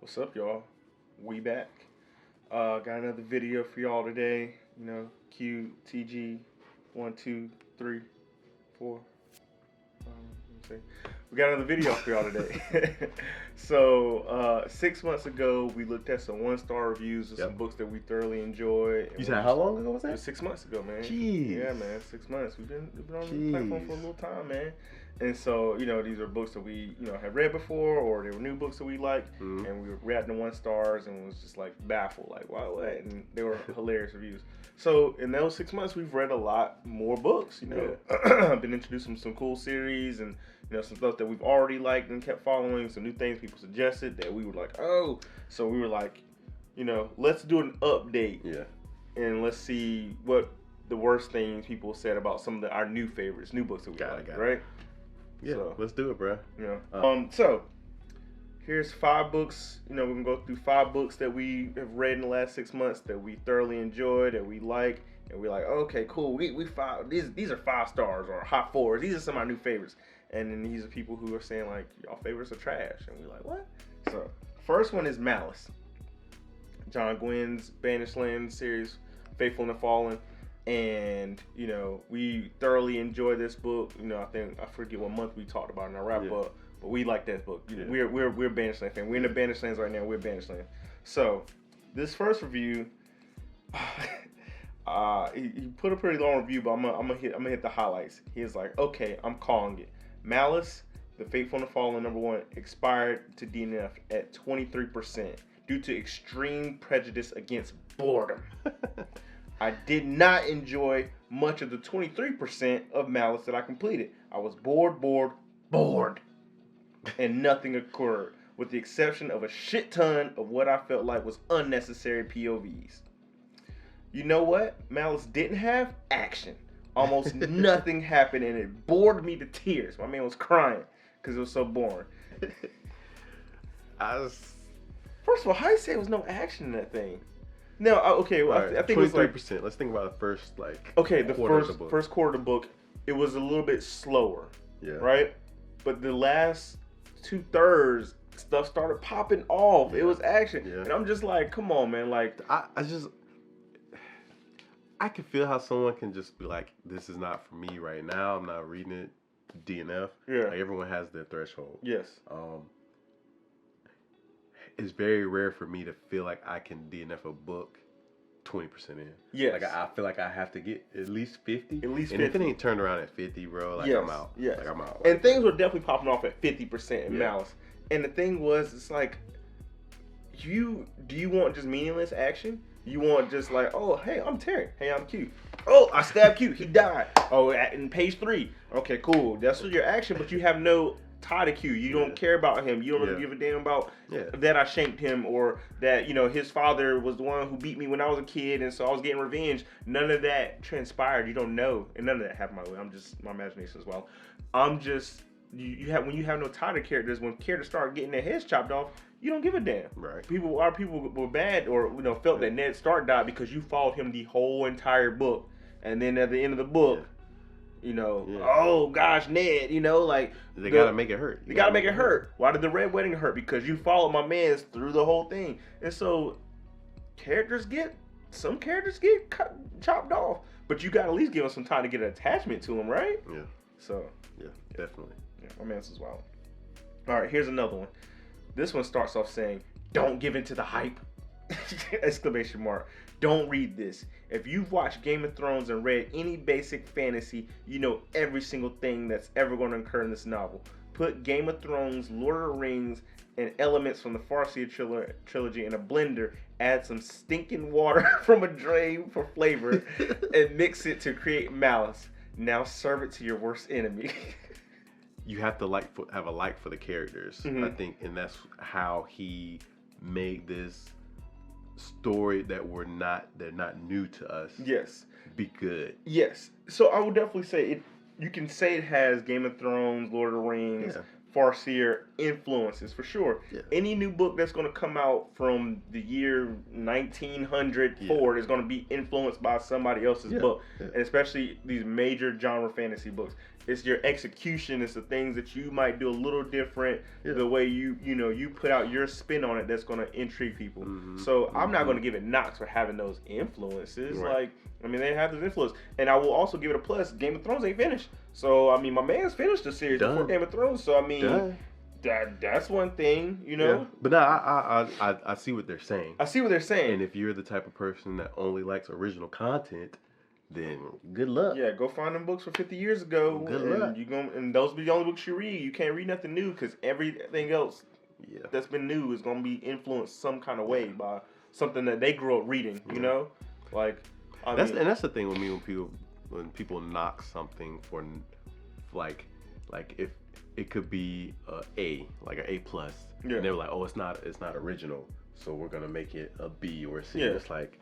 What's up, y'all? We back. Got another video for y'all today. You know, QTG 1, 2, 3, 4. Let me see. We got another video for y'all today. So 6 months ago, we looked at some 1-star reviews of some books that we thoroughly enjoyed. You said how long ago was It that? was 6 months ago, man. Jeez. Yeah, man, 6 months. We've been on the platform for a little time, man. And so, you know, these are books that we, had read before, or they were new books that we liked, and we read the 1 stars and was just like baffled, like, what? And they were hilarious reviews. So in those 6 months, we've read a lot more books. I've been introduced to some cool series and some stuff that we've already liked and kept following. Some new things people suggested that we were like, oh, so we were like, let's do an update. Yeah. And let's see what the worst things people said about some of our new favorites, new books that we got, right? Yeah, so, let's do it, bro. So here's 5 books. We're gonna go through 5 books that we have read in the last 6 months that we thoroughly enjoyed, that we like, and we're like, okay, cool. We found these are 5 stars or hot 4s. These are some of our new favorites, and then these are people who are saying like, y'all favorites are trash, and we're like, what? So first one is Malice, John Gwynn's Banished Land series, Faithful and the Fallen. And we thoroughly enjoyed this book. I forget what month we talked about in our wrap up, but we like this book. We're Banished Land fans. We're in the Banished Lands right now. We're Banished Land. So this first review, he put a pretty long review, but I'm gonna hit the highlights. He's like, okay, I'm calling it. Malice, The Faithful and the Fallen #1 expired to DNF at 23% due to extreme prejudice against boredom. I did not enjoy much of the 23% of Malice that I completed. I was bored, and nothing occurred, with the exception of a shit ton of what I felt like was unnecessary POVs. You know what? Malice didn't have action. Almost nothing happened, and it bored me to tears. My man was crying because it was so boring. First of all, how you say there was no action in that thing? No, okay. Well, I think 23%. It was like, let's think about the first first quarter of the book. It was a little bit slower. Yeah. Right. But the last 2/3 stuff started popping off. Yeah. It was action, and I'm just like, come on, man. Like, I can feel how someone can just be like, this is not for me right now. I'm not reading it. DNF. Yeah. Like, everyone has their threshold. Yes. It's very rare for me to feel like I can DNF a book 20% in. Yes. Like, I feel like I have to get at least 50. At least 50. And if it ain't turned around at 50, bro, like, I'm out. Yes. Like, I'm out. And things were definitely popping off at 50% in Malice. And the thing was, it's like, do you want just meaningless action? You want just like, oh, hey, I'm Terry. Hey, I'm cute. Oh, I stabbed cute. He died. Oh, in page 3. Okay, cool. That's your action, but you have no tie to Q. You don't care about him. You don't really give a damn about that I shanked him, or that his father was the one who beat me when I was a kid, and so I was getting revenge. None of that transpired. You don't know, and none of that happened my way. I'm just my imagination as well. I'm just when you have no tie to characters. When characters start getting their heads chopped off, you don't give a damn. Right. People were bad, or felt that Ned Stark died because you followed him the whole entire book, and then at the end of the book. Oh gosh, Ned, like they gotta make it hurt. They gotta make it hurt. Why did the Red Wedding hurt? Because you followed my mans through the whole thing, and so some characters get chopped off, but you gotta at least give them some time to get an attachment to them, right? Yeah. So definitely. Yeah, my man's as well. All right, here's another one. This one starts off saying, "Don't give in to the hype!" Exclamation mark. Don't read this. If you've watched Game of Thrones and read any basic fantasy, you know every single thing that's ever going to occur in this novel. Put Game of Thrones, Lord of the Rings, and elements from the Farseer trilogy in a blender, add some stinking water from a drain for flavor, and mix it to create Malice. Now serve it to your worst enemy. You have to have a like for the characters, I think, and that's how he made this story that they're not new to us. Yes. Be good. Yes. So I would definitely say it. You can say it has Game of Thrones, Lord of the Rings, Farseer influences for sure. Yeah. Any new book that's going to come out from the year 1900 forward is going to be influenced by somebody else's book, and especially these major genre fantasy books. It's your execution. It's the things that you might do a little different. Yeah. The way you put out your spin on it that's going to intrigue people. Mm-hmm. So I'm not going to give it knocks for having those influences. Right. Like, I mean, they have those influences. And I will also give it a plus. Game of Thrones ain't finished. So, I mean, my man's finished the series before Game of Thrones. So, I mean, that's one thing, Yeah. But no, I see what they're saying. I see what they're saying. And if you're the type of person that only likes original content, then good luck. Yeah, go find them books from 50 years ago. Good luck. And those be the only books you read. You can't read nothing new because everything else that's been new is going to be influenced some kind of way by something that they grew up reading, Like, that's the thing with me when people knock something for like if it could be A, like an A+. And they were like, oh, it's not original, so we're going to make it a B or a C. It's like,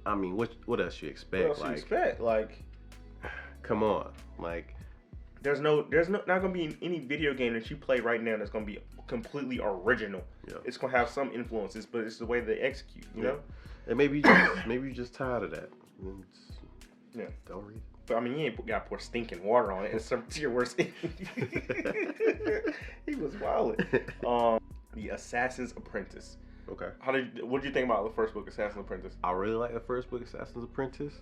I mean, what else you expect? What else you expect? Like, come on, like, there's not gonna be any video game that you play right now that's gonna be completely original. Yeah. It's gonna have some influences, but it's the way they execute, you know. And maybe you're just tired of that. Don't read it. But I mean, you ain't got to pour stinking water on it. It's some to your worst. He was wildin'. The Assassin's Apprentice. Okay. What did you think about the first book, Assassin's Apprentice? I really like the first book, Assassin's Apprentice.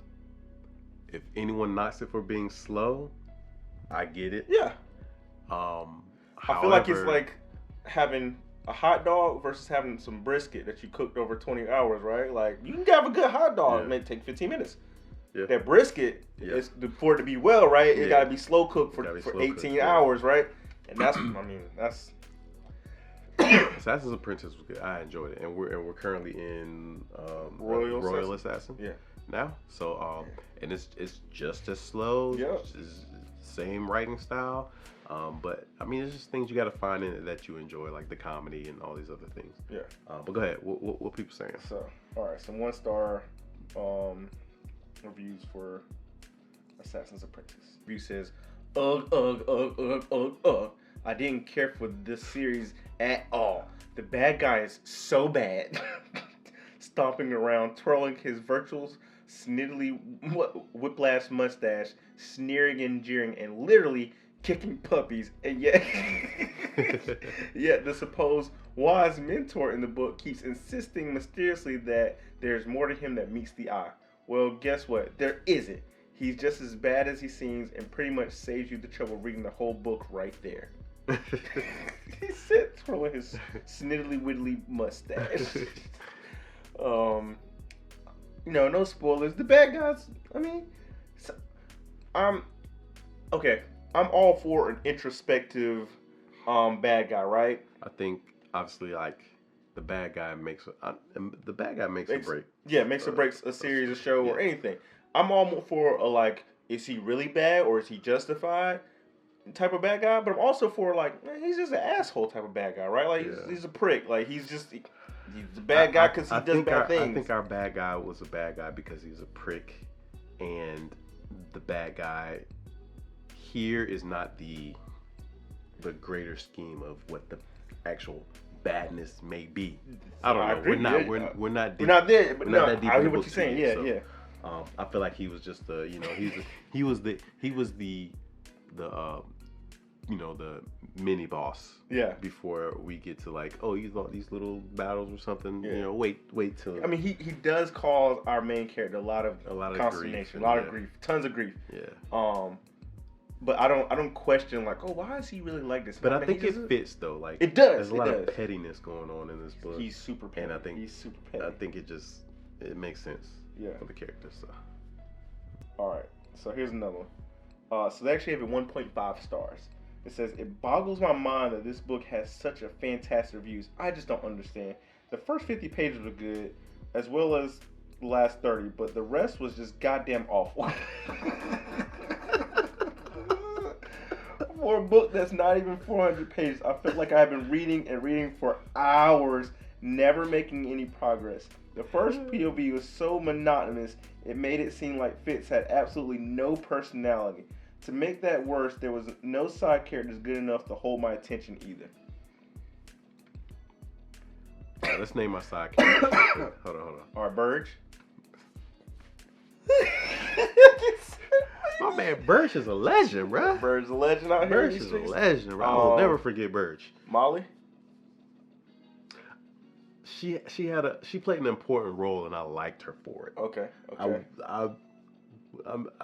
If anyone knocks it for being slow, I get it. Yeah. I feel like it's like having a hot dog versus having some brisket that you cooked over 20 hours, right? Like, you can have a good hot dog. It may take 15 minutes. Yeah. That brisket, is for it to be well, right? It got to be slow cooked for 18 hours, right? And that's, that's... Assassin's Apprentice was good. I enjoyed it, and we're currently in Royal Assassin. Yeah. Now, so and it's just as slow. Yeah. Same writing style, but I mean, it's just things you got to find in it that you enjoy, like the comedy and all these other things. Yeah. But go ahead. What people saying? So, all right, some 1-star reviews for Assassin's Apprentice. Review says, ugh. I didn't care for this series at all. The bad guy is so bad. Stomping around, twirling his virtual sniddly whiplash mustache, sneering and jeering, and literally kicking puppies. And yet the supposed wise mentor in the book keeps insisting mysteriously that there's more to him that meets the eye. Well, guess what? There isn't. He's just as bad as he seems and pretty much saves you the trouble reading the whole book right there. He said, twirling his sniddly widdly mustache. No spoilers. The bad guys, I mean, I'm all for an introspective bad guy, right? I think obviously like the bad guy makes or break. Yeah, makes or breaks a series, a show, or anything. I'm all for is he really bad or is he justified type of bad guy? But I'm also for he's just an asshole type of bad guy, right? Like he's a prick. Like he's a bad guy because he does bad things. I think our bad guy was a bad guy because he's a prick, and the bad guy here is not the greater scheme of what the actual badness may be. I don't know. We're not deep. We're not there. But not that deep. I hear what you're saying. Yeah. I feel like he was just the mini boss. Yeah. Before we get to these little battles or something. Yeah. Wait till. I mean, he does cause our main character a lot of consternation, a lot of grief, tons of grief. Yeah. But I don't question why is he really like this? But I think it fits though. It does. There's a lot of pettiness going on in this book. He's super petty. And I think he's super petty. I think it makes sense. Yeah. For the character. So. All right. So here's another one. So they actually have it 1.5 stars. It says, it boggles my mind that this book has such a fantastic reviews. I just don't understand. The first 50 pages were good, as well as the last 30, but the rest was just goddamn awful. For a book that's not even 400 pages, I felt like I have been reading for hours, never making any progress. The first POV was so monotonous, it made it seem like Fitz had absolutely no personality. To make that worse, there was no side characters good enough to hold my attention either. Right, let's name my side character. Hold on. All right, Burge. My man Birch is a legend, bro. Birch is a legend out here. Birch is a legend, bro. I will never forget Birch. Molly? She played an important role, and I liked her for it. Okay. I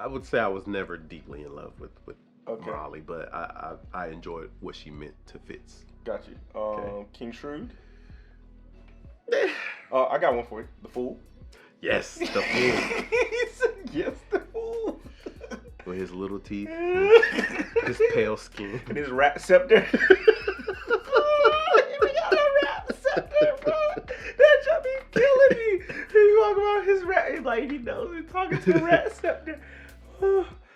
would say I was never deeply in love with Molly, but I enjoyed what she meant to Fitz. Got you. King Shrewd? I got one for you. The Fool. Yes, the Fool. He said, yes, the Fool. With his little teeth, his pale skin, and his rat scepter. We got a rat scepter, bro. That job be killing me. He talk about his rat. He's like, he knows he's talking to a rat scepter.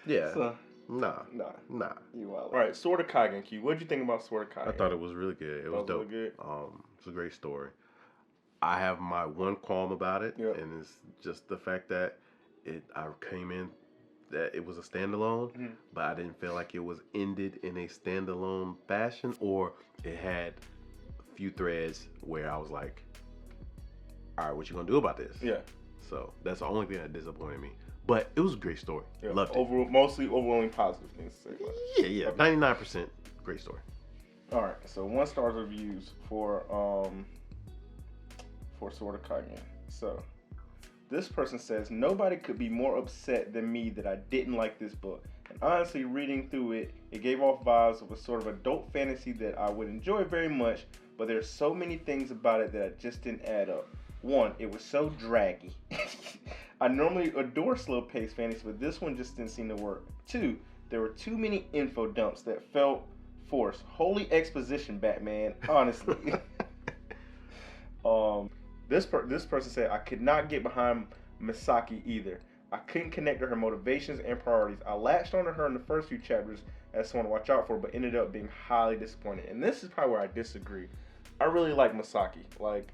Yeah. So, Nah. You wild. All right, Sword of Kaigen, Q. What'd you think about Sword of Kaigen? I thought it was really good. It was dope. Really good. It's a great story. I have my one qualm about it, and it's just the fact that I came in that it was a standalone, but I didn't feel like it was ended in a standalone fashion, or it had a few threads where I was like, all right, what you gonna do about this? Yeah. So that's the only thing that disappointed me. But it was a great story. Yeah. Loved it. Mostly overwhelming positive things to say about it. Yeah. 99% great story. All right, so 1-star reviews for Sword of Kaigen. So this person says, nobody could be more upset than me that I didn't like this book. And honestly, reading through it, it gave off vibes of a sort of adult fantasy that I would enjoy very much, but there's so many things about it that just didn't add up. 1, it was so draggy. I normally adore slow-paced fantasy, but this one just didn't seem to work. 2, there were too many info dumps that felt forced. Holy exposition, Batman, honestly. This person said, I could not get behind Misaki either. I couldn't connect to her motivations and priorities. I latched onto her in the first few chapters as someone to watch out for, but ended up being highly disappointed. And this is probably where I disagree. I really like Misaki. Like,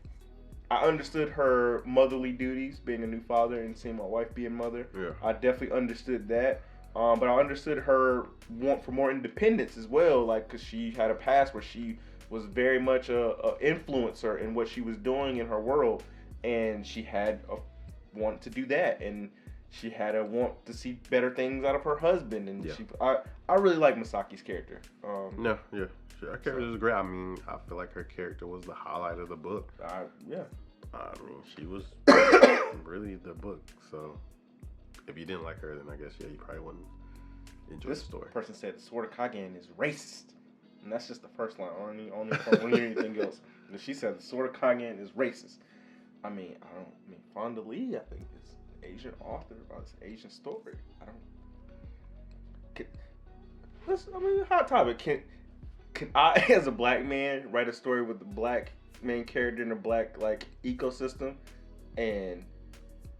I understood her motherly duties, being a new father and seeing my wife be a mother. Yeah. I definitely understood that. But I understood her want for more independence as well, like, because she had a past where she was very much a influencer in what she was doing in her world, and she had a want to do that, and she had a want to see better things out of her husband, and I really like Misaki's character. Her character is great. I mean, I feel like her character was the highlight of the book. I mean, she was really the book. So if you didn't like her, then I guess you probably wouldn't enjoy the story. This person said the Sword of Kaigen is racist. And that's just the first line. I don't want to hear anything else. But she said the Sword of Kaigen is racist. I mean, Fonda Lee, I think, is an Asian author about this Asian story. Hot topic. Can I, as a black man, write a story with a black main character in a black ecosystem and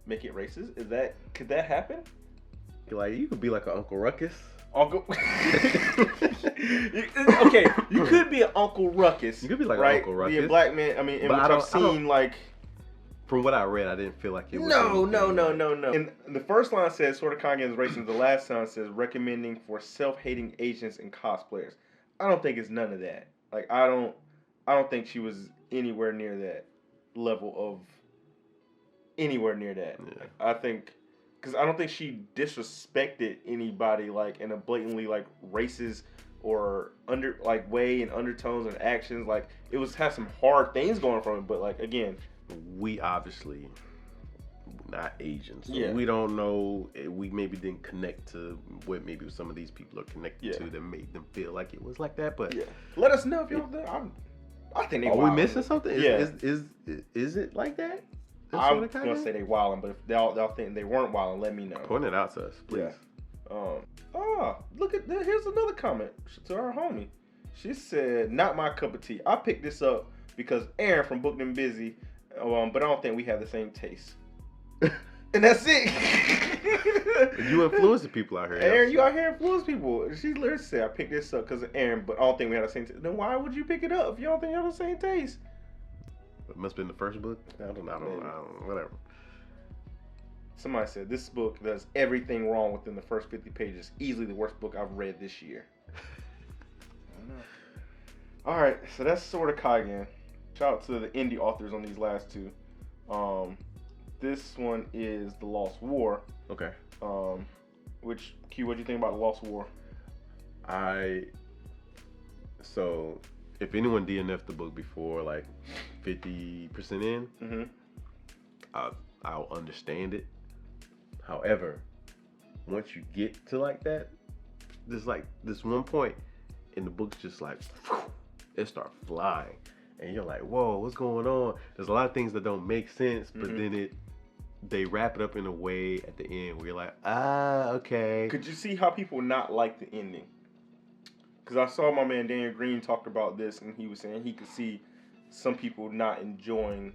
make it racist? Could that happen? Like, you could be like an Uncle Ruckus. Okay, you could be an Uncle Ruckus. You could be like an Uncle Ruckus. Be a black man. I mean, I've seen from what I read, I didn't feel like it was. No. And the first line says, "Sword of Kaigen is racist." The last line says, "Recommending for self-hating agents and cosplayers." I don't think it's none of that. Like, I don't think she was anywhere near that level of anywhere near that. Yeah. I think. Because I don't think she disrespected anybody in a blatantly racist or way and undertones and actions. It was have some hard things going from it, but again, we obviously not Asians, so we don't know. We maybe didn't connect to what maybe some of these people are connected to that made them feel like it was like that. But let us know if y'all. I think they. Are we missing something? Is it like that? I'm gonna say they wildin', but if they'll think they weren't wildin', let me know. Point it out to us, please. Yeah. Look at that. Here's another comment to our homie. She said, "Not my cup of tea. I picked this up because Aaron from Booked and Busy, but I don't think we have the same taste." And that's it. You influencing people out here. Aaron, you out here influencing people. She literally said, "I picked this up because of Aaron, but I don't think we have the same taste." Then why would you pick it up if you don't think you have the same taste? It must have been the first book. I don't know. Whatever. Somebody said this book does everything wrong within the first 50 pages. Easily the worst book I've read this year. I don't know. All right, so that's Sword of Kaigen. Shout out to the indie authors on these last two. This one is The Lost War. Okay. Which Q? What do you think about the Lost War? So if anyone DNF'd the book before like 50% in, Mm-hmm. I'll understand it. However, once you get to like that, there's like this one point in the book's just like it starts flying, and you're like, whoa, what's going on? There's a lot of things that don't make sense, but then they wrap it up in a way at the end where you're like, okay. Could you see how people not like the ending? Because I saw my man Daniel Green talk about this, and he was saying he could see some people not enjoying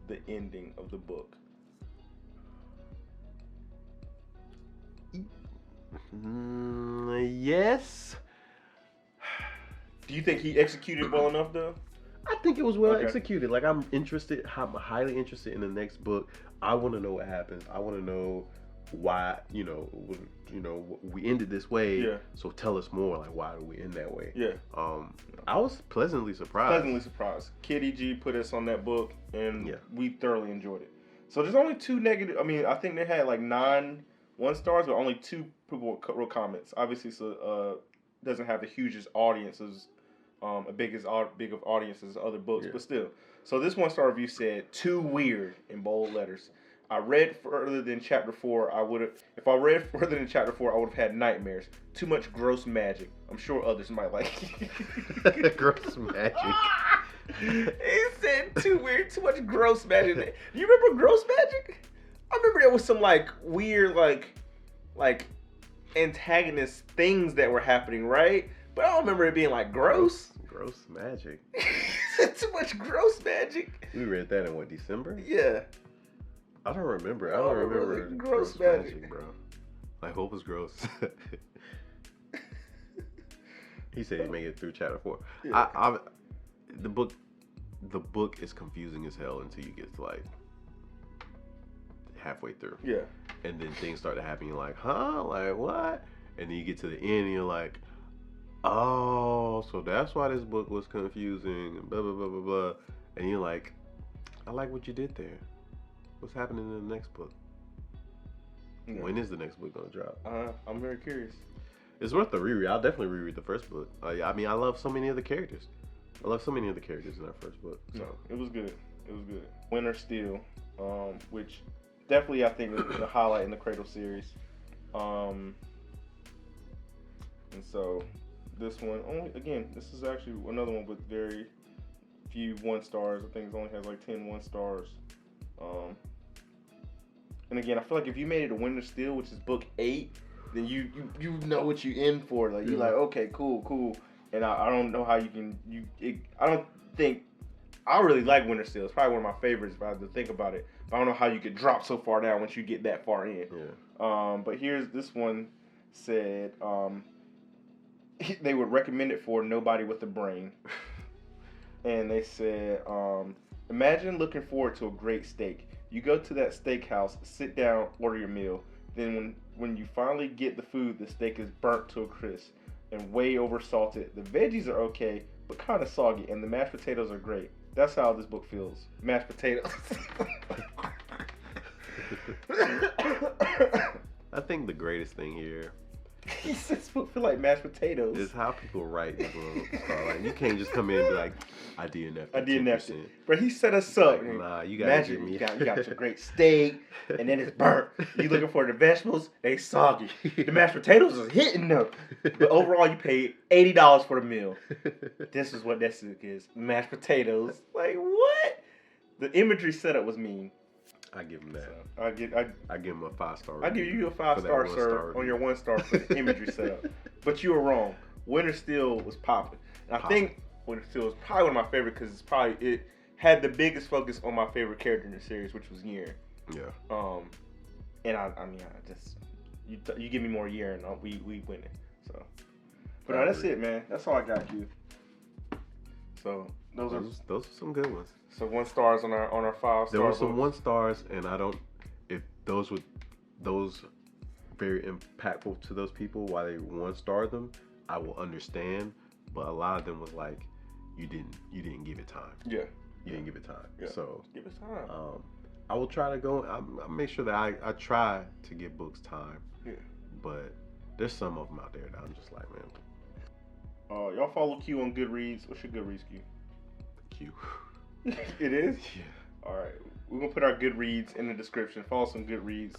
the ending of the book. Yes. Do you think he executed well enough, though? I think it was well executed. Like, I'm highly interested in the next book. I want to know what happens. I want to know why, we ended this way. Yeah. So tell us more. Like, why did we end that way? Yeah. I was pleasantly surprised. Kitty G put us on that book, and we thoroughly enjoyed it. So there's only 2 negative. I mean, I think they had like 9 1-stars, but only 2 people wrote comments. Obviously, so doesn't have the hugest audiences, big of audience as other books, but still. So this 1-star review said, "Too weird" in bold letters. I read further than chapter 4. If I read further than chapter 4, I would have had nightmares. Too much gross magic. I'm sure others might like it. Gross magic. He said too weird, too much gross magic. You remember gross magic? I remember there was some like weird like antagonist things that were happening, right? But I don't remember it being like gross. Gross magic. Too much gross magic. We read that in what, December? Yeah. I don't remember. I don't remember gross magic, bro. I hope it's gross. He said he made it through chapter 4. Yeah. The book is confusing as hell until you get to like halfway through. Yeah. And then things start to happen. You're like, huh? Like what? And then you get to the end and you're like, oh, so that's why this book was confusing and blah blah blah blah blah. And you're like, I like what you did there. What's happening in the next book? Yeah. When is the next book gonna drop? I'm very curious. It's worth the reread. I'll definitely reread the first book. I mean, I love so many of the characters. I love so many of the characters in that first book. So it was good. It was good. Wintersteel, which definitely I think is the highlight in the Cradle series. And so this one this is actually another one with very few 1-stars. I think it only has like 10 1-stars. And again, I feel like if you made it a Wintersteel, which is book 8, then you know what you in for. Like you're like, okay, cool. And I don't know how you can I really like Wintersteel. It's probably one of my favorites if I had to think about it. But I don't know how you could drop so far down once you get that far in. Yeah. But here's this one said they would recommend it for nobody with a brain. And they said, imagine looking forward to a great steak. You go to that steakhouse, sit down, order your meal. Then when you finally get the food, the steak is burnt to a crisp and way over salted. The veggies are okay, but kind of soggy, and the mashed potatoes are great. That's how this book feels. Mashed potatoes. I think the greatest thing here he said this book feel like mashed potatoes. It's how people write these books. Like, you can't just come in and be like, I DNF'd it. But he set us up. Like, nah, you gotta give me. You got your great steak, and then it's burnt. You looking for the vegetables, they soggy. The mashed potatoes is hitting them. But overall, you paid $80 for the meal. This is what this is. Mashed potatoes. Like, what? The imagery setup was mean. I give him that. So I give him a 5-star. I give you a 5-star, sir, on your 1-star for the imagery setup. But you were wrong. Wintersteel was popping. And I think Wintersteel was probably one of my favorite because it had the biggest focus on my favorite character in the series, which was Yen. Yeah. And I just you give me more Yen, and we win it. So, but that's it, man. That's all I got, you. So those are some good ones. So 1-stars on our 5-star. There were some 1-stars, and if those were very impactful to those people, why they 1-star them, I will understand. But a lot of them was like, you didn't give it time. Yeah. You didn't give it time. Yeah. So give it time. I will try to go. I make sure that I try to give books time. Yeah. but there's some of them out there that I'm just like, man. Y'all follow Q on Goodreads. What's your Goodreads, Q? Q. It is? Yeah. All right. We're going to put our Goodreads in the description. Follow some Goodreads.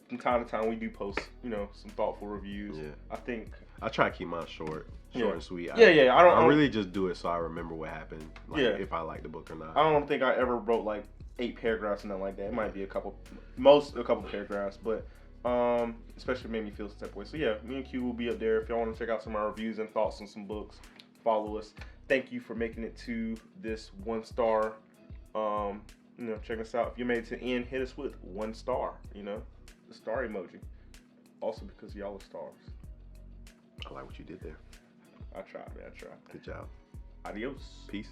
From time to time, we do post, some thoughtful reviews. Yeah. I try to keep mine short and sweet. I don't really just do it so I remember what happened, if I like the book or not. I don't think I ever wrote like 8 paragraphs or nothing like that. It might be a couple paragraphs, but especially made me feel some type of way. So yeah, me and Q will be up there. If y'all want to check out some of our reviews and thoughts on some books, follow us. Thank you for making it to this 1 star. Check us out. If you made it to the end, hit us with 1 star. The star emoji. Also because y'all are stars. I like what you did there. I tried, man. Good job. Adios. Peace.